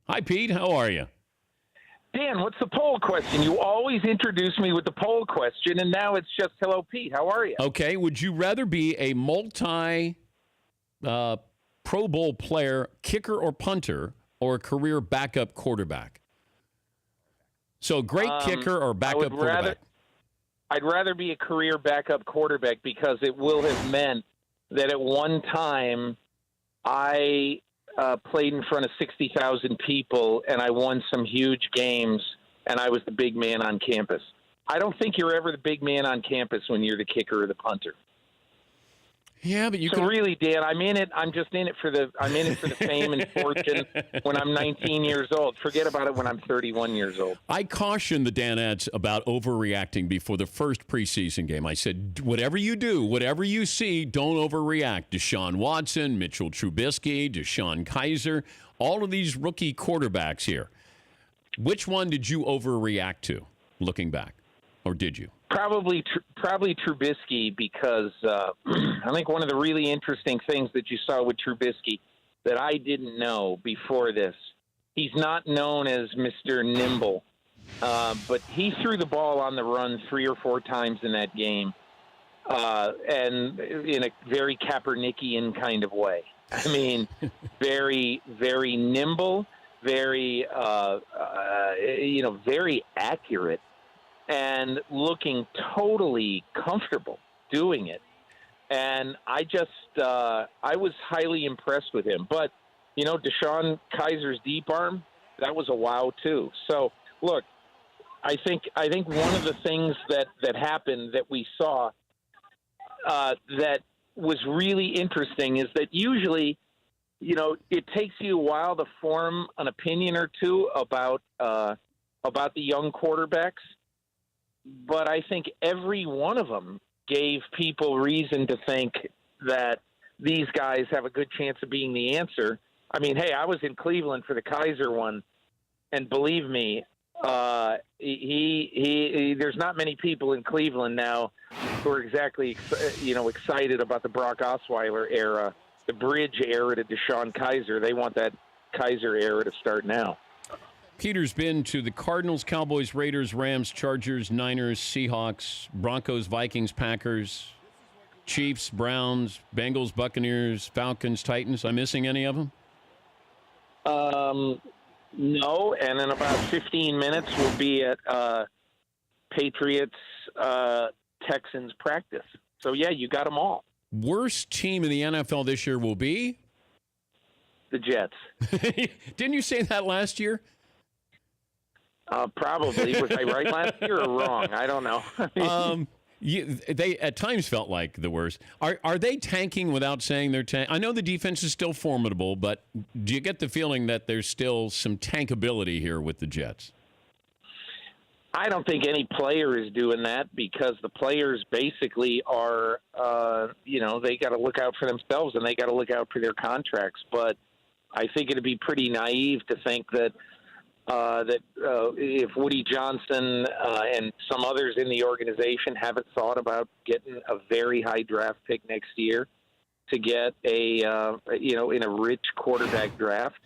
Hi, Pete. How are you? Dan, what's the poll question? You always introduce me with the poll question, and now it's just hello, Pete. How are you? Okay. Would you rather be a Pro Bowl player, kicker or punter, or a career backup quarterback? So great kicker or backup quarterback? I'd rather be a career backup quarterback because it will have meant that at one time I played in front of 60,000 people and I won some huge games and I was the big man on campus. I don't think you're ever the big man on campus when you're the kicker or the punter. Yeah, but really, Dan, I'm in it. I'm just in it for the fame and fortune when I'm 19 years old. Forget about it when I'm 31 years old. I cautioned the Danettes about overreacting before the first preseason game. I said, whatever you do, whatever you see, don't overreact. Deshaun Watson, Mitchell Trubisky, DeShone Kizer, all of these rookie quarterbacks here. Which one did you overreact to, looking back, or did you? Probably Trubisky, because I think one of the really interesting things that you saw with Trubisky that I didn't know before this, he's not known as Mr. Nimble, but he threw the ball on the run 3 or 4 times in that game, and in a very Kaepernickian kind of way. I mean, very, very nimble, very, very accurate, and looking totally comfortable doing it. And I was highly impressed with him. But, DeShone Kizer's deep arm, that was a wow, too. So, look, I think one of the things that happened that we saw that was really interesting is that usually, it takes you a while to form an opinion or two about the young quarterbacks. But I think every one of them gave people reason to think that these guys have a good chance of being the answer. I mean, hey, I was in Cleveland for the Kizer one, and believe me, there's not many people in Cleveland now who are exactly excited about the Brock Osweiler era, the bridge era to DeShone Kizer. They want that Kizer era to start now. Peter's been to the Cardinals, Cowboys, Raiders, Rams, Chargers, Niners, Seahawks, Broncos, Vikings, Packers, Chiefs, Browns, Bengals, Buccaneers, Falcons, Titans. Am I missing any of them? No, and in about 15 minutes we'll be at Patriots, Texans practice. So, yeah, you got them all. Worst team in the NFL this year will be? The Jets. Didn't you say that last year? Probably. Was I right last year or wrong? I don't know. They at times felt like the worst. Are they tanking without saying they're tanking? I know the defense is still formidable, but do you get the feeling that there's still some tankability here with the Jets? I don't think any player is doing that because the players basically are, they got to look out for themselves and they got to look out for their contracts. But I think it'd be pretty naive to think that if Woody Johnson and some others in the organization haven't thought about getting a very high draft pick next year to get in a rich quarterback draft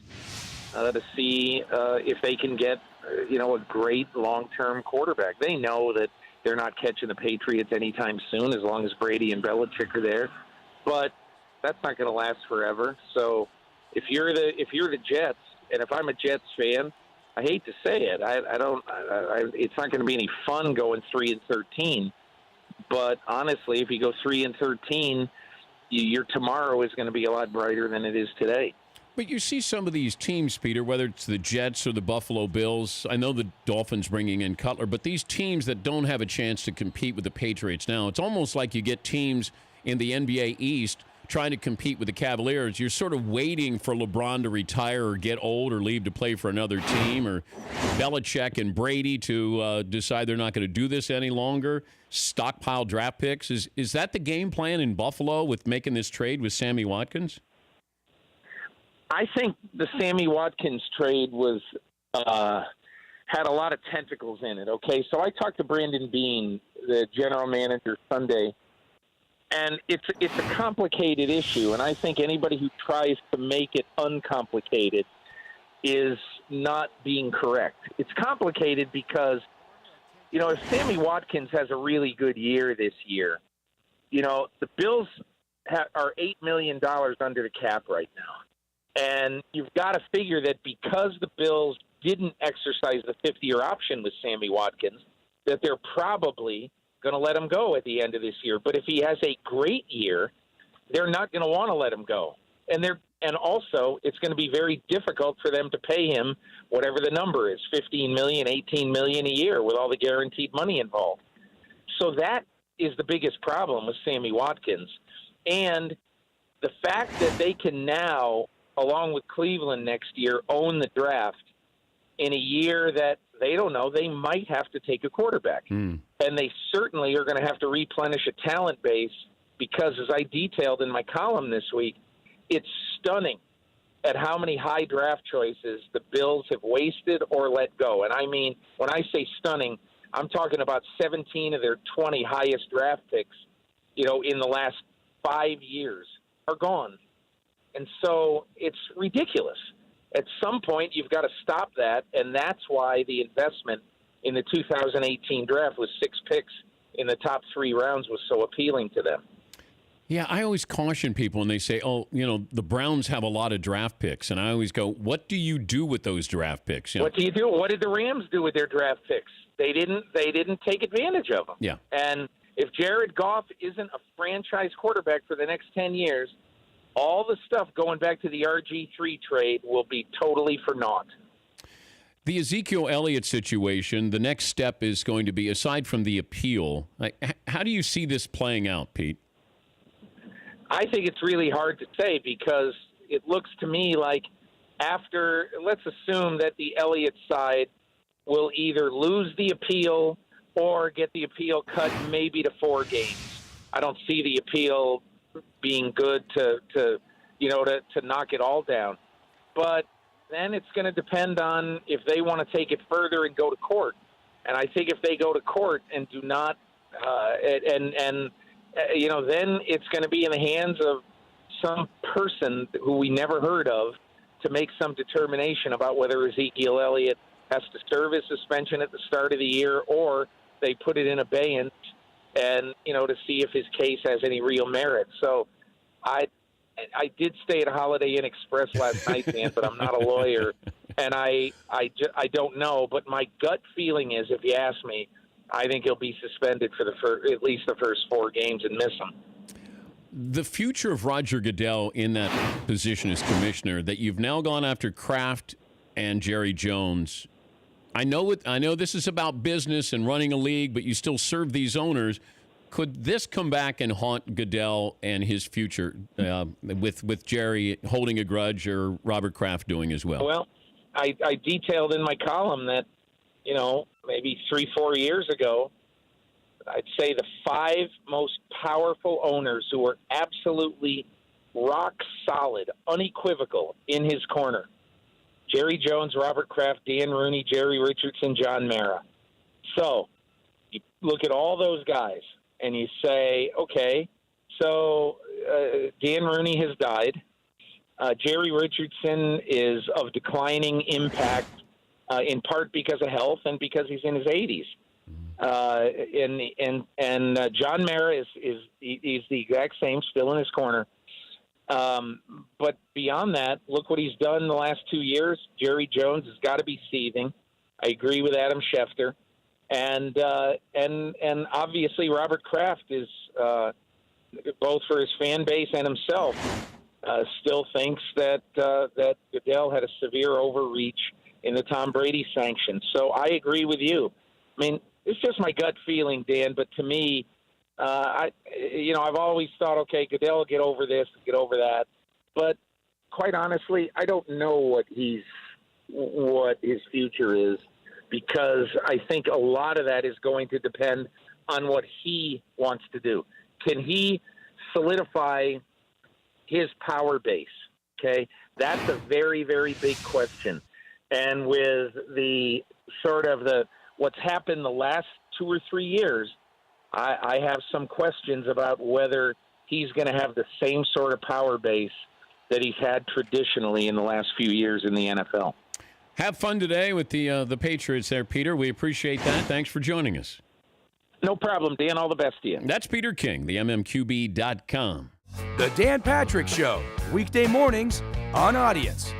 to see if they can get, a great long-term quarterback. They know that they're not catching the Patriots anytime soon as long as Brady and Belichick are there, but that's not going to last forever. So if you're the Jets, and if I'm a Jets fan, I hate to say it. It's not going to be any fun going 3-13. But honestly, if you go 3-13, your tomorrow is going to be a lot brighter than it is today. But you see some of these teams, Peter, whether it's the Jets or the Buffalo Bills. I know the Dolphins bringing in Cutler, but these teams that don't have a chance to compete with the Patriots now, it's almost like you get teams in the NBA East trying to compete with the Cavaliers. You're sort of waiting for LeBron to retire or get old or leave to play for another team, or Belichick and Brady to decide they're not going to do this any longer, stockpile draft picks. Is that the game plan in Buffalo with making this trade with Sammy Watkins? I think the Sammy Watkins trade was had a lot of tentacles in it, okay? So I talked to Brandon Beane, the general manager, Sunday, and it's a complicated issue, and I think anybody who tries to make it uncomplicated is not being correct. It's complicated because, if Sammy Watkins has a really good year this year, the Bills are $8 million under the cap right now. And you've got to figure that because the Bills didn't exercise the fifth-year option with Sammy Watkins, that they're probably going to let him go at the end of this year. But if he has a great year, they're not going to want to let him go. And also, it's going to be very difficult for them to pay him whatever the number is, $15 million, $18 million a year with all the guaranteed money involved. So that is the biggest problem with Sammy Watkins. And the fact that they can now, along with Cleveland next year, own the draft in a year that they don't know, they might have to take a quarterback. And they certainly are going to have to replenish a talent base because, as I detailed in my column this week, it's stunning at how many high draft choices the Bills have wasted or let go. And I mean, when I say stunning, I'm talking about 17 of their 20 highest draft picks, in the last 5 years are gone. And so it's ridiculous. At some point, you've got to stop that, and that's why the investment in the 2018 draft with 6 picks in the top 3 rounds was so appealing to them. Yeah, I always caution people when they say, the Browns have a lot of draft picks. And I always go, what do you do with those draft picks? What do you do? What did the Rams do with their draft picks? They didn't take advantage of them. Yeah. And if Jared Goff isn't a franchise quarterback for the next 10 years, all the stuff going back to the RG3 trade will be totally for naught. The Ezekiel Elliott situation, the next step is going to be, aside from the appeal, how do you see this playing out, Pete? I think it's really hard to say because it looks to me like let's assume that the Elliott side will either lose the appeal or get the appeal cut maybe to 4 games. I don't see the appeal being good to knock it all down. But then it's going to depend on if they want to take it further and go to court. And I think if they go to court and do not then it's going to be in the hands of some person who we never heard of to make some determination about whether Ezekiel Elliott has to serve his suspension at the start of the year or they put it in abeyance and, to see if his case has any real merit. So I did stay at Holiday Inn Express last night, Dan, but I'm not a lawyer, and I don't know. But my gut feeling is, if you ask me, I think he'll be suspended for at least the first 4 games and miss them. The future of Roger Goodell in that position as commissioner, that you've now gone after Kraft and Jerry Jones. I know this is about business and running a league, but you still serve these owners. Could this come back and haunt Goodell and his future with Jerry holding a grudge or Robert Kraft doing as well? Well, I detailed in my column that, maybe 3-4 years ago, I'd say the 5 most powerful owners who were absolutely rock solid, unequivocal in his corner: Jerry Jones, Robert Kraft, Dan Rooney, Jerry Richardson, John Mara. So you look at all those guys and you say, okay, so Dan Rooney has died. Jerry Richardson is of declining impact, in part because of health and because he's in his 80s. And John Mara is the exact same, still in his corner. But beyond that, look what he's done the last 2 years. Jerry Jones has got to be seething. I agree with Adam Schefter, and obviously Robert Kraft is both for his fan base and himself still thinks that Goodell had a severe overreach in the Tom Brady sanction. So I agree with you. I mean, it's just my gut feeling, Dan. But to me, I've always thought, okay, Goodell will get over this, get over that. But quite honestly, I don't know what his future is, because I think a lot of that is going to depend on what he wants to do. Can he solidify his power base? Okay, that's a very, very big question. And with the sort of what's happened the last 2 or 3 years, I have some questions about whether he's going to have the same sort of power base that he's had traditionally in the last few years in the NFL. Have fun today with the Patriots there, Peter. We appreciate that. Thanks for joining us. No problem, Dan. All the best to you. That's Peter King, the MMQB.com. The Dan Patrick Show, weekday mornings on Audience.